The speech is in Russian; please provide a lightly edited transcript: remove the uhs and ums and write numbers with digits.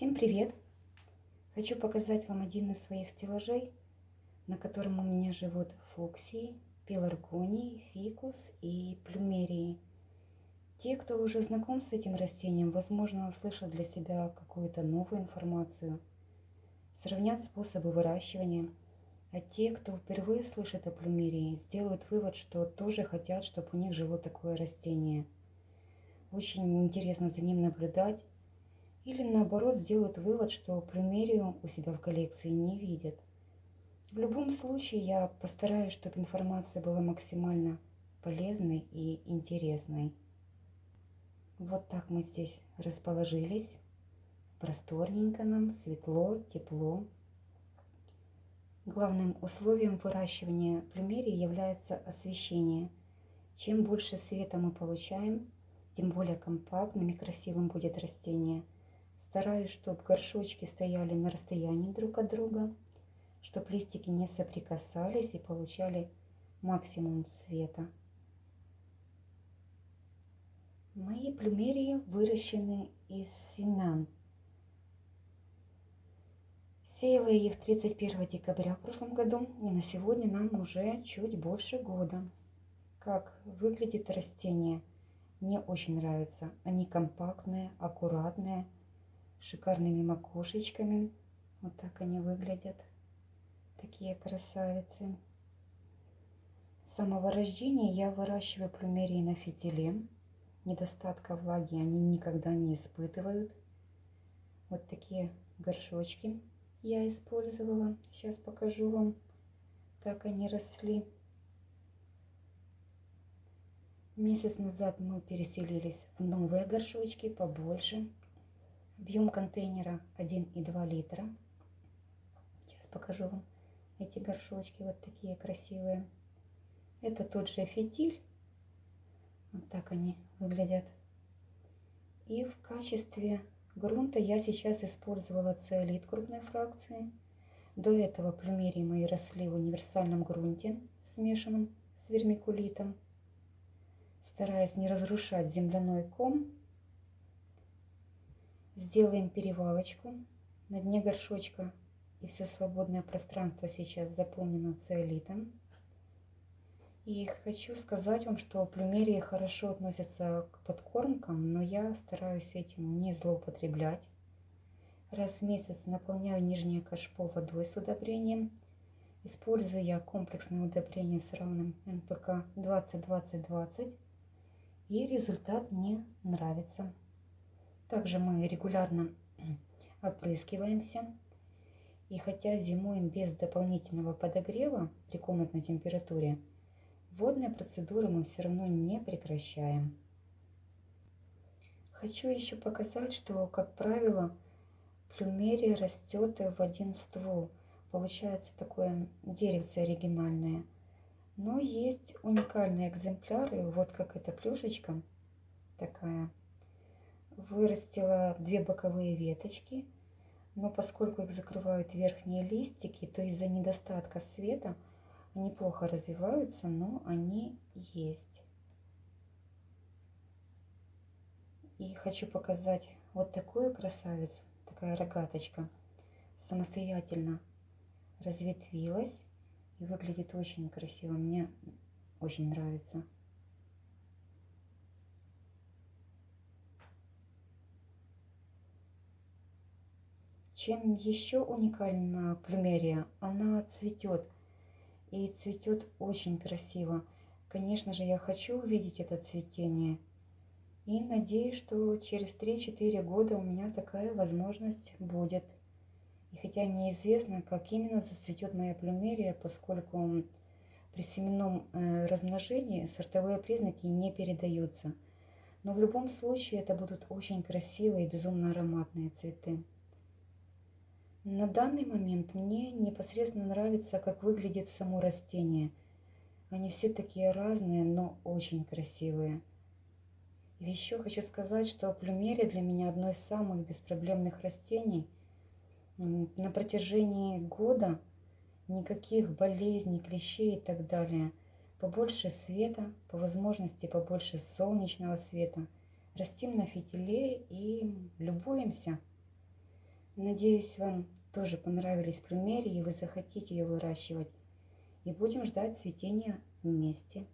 Всем привет! Хочу показать вам один из своих стеллажей, на котором у меня живут фуксии, пеларгонии, фикус и плюмерии. Те, кто уже знаком с этим растением, возможно, услышат для себя какую-то новую информацию, сравнят способы выращивания, а те, кто впервые слышит о плюмерии, сделают вывод, что тоже хотят, чтобы у них жило такое растение. Очень интересно за ним наблюдать. Или наоборот сделают вывод, что плюмерию у себя в коллекции не видят. В любом случае я постараюсь, чтобы информация была максимально полезной и интересной. Вот так мы здесь расположились. Просторненько нам, светло, тепло. Главным условием выращивания плюмерии является освещение. Чем больше света мы получаем, тем более компактным и красивым будет растение. Стараюсь, чтобы горшочки стояли на расстоянии друг от друга, чтобы листики не соприкасались и получали максимум света. Мои плюмерии выращены из семян. Сеяла я их 31 декабря в прошлом году, и на сегодня нам уже чуть больше года. Как выглядит растение, мне очень нравится. Они компактные, аккуратные, шикарными макушечками. Вот так они выглядят. Такие красавицы. С самого рождения я выращиваю плюмерии на фитиле. Недостатка влаги они никогда не испытывают. Вот такие горшочки я использовала. Сейчас покажу вам, как они росли. Месяц назад мы переселились в новые горшочки побольше. Объем контейнера 1,2 литра. Сейчас покажу вам эти горшочки, вот такие красивые. Это тот же фитиль. Вот так они выглядят. И в качестве грунта я сейчас использовала циолит крупной фракции. До этого плюмерии мои росли в универсальном грунте, смешанном с вермикулитом. Стараясь не разрушать земляной ком, сделаем перевалочку. На дне горшочка и все свободное пространство сейчас заполнено циолитом. И хочу сказать вам, что плюмерии хорошо относятся к подкормкам, но я стараюсь этим не злоупотреблять. Раз в месяц наполняю нижнее кашпо водой с удобрением. Использую я комплексное удобрение с равным НПК 20-20-20. И результат мне нравится. Также мы регулярно опрыскиваемся. И хотя зимуем без дополнительного подогрева при комнатной температуре, водные процедуры мы все равно не прекращаем. Хочу еще показать, что, как правило, плюмерия растет в один ствол. Получается такое деревце оригинальное. Но есть уникальные экземпляры, вот как эта плюшечка такая. Вырастила две боковые веточки, но поскольку их закрывают верхние листики, то из-за недостатка света они плохо развиваются, но они есть. И хочу показать вот такую красавицу, такая рогаточка, самостоятельно разветвилась и выглядит очень красиво, мне очень нравится. Чем еще уникальна плюмерия? Она цветет. И цветет очень красиво. Конечно же, я хочу увидеть это цветение. И надеюсь, что через 3-4 года у меня такая возможность будет. И хотя неизвестно, как именно зацветет моя плюмерия, поскольку при семенном размножении сортовые признаки не передаются. Но в любом случае это будут очень красивые и безумно ароматные цветы. На данный момент мне непосредственно нравится, как выглядит само растение. Они все такие разные, но очень красивые. И еще хочу сказать, что плюмерия для меня одно из самых беспроблемных растений. На протяжении года никаких болезней, клещей и так далее. Побольше света, по возможности побольше солнечного света. Растим на фитиле и любуемся. Надеюсь, вам тоже понравились плюмерии, и вы захотите ее выращивать. И будем ждать цветения вместе.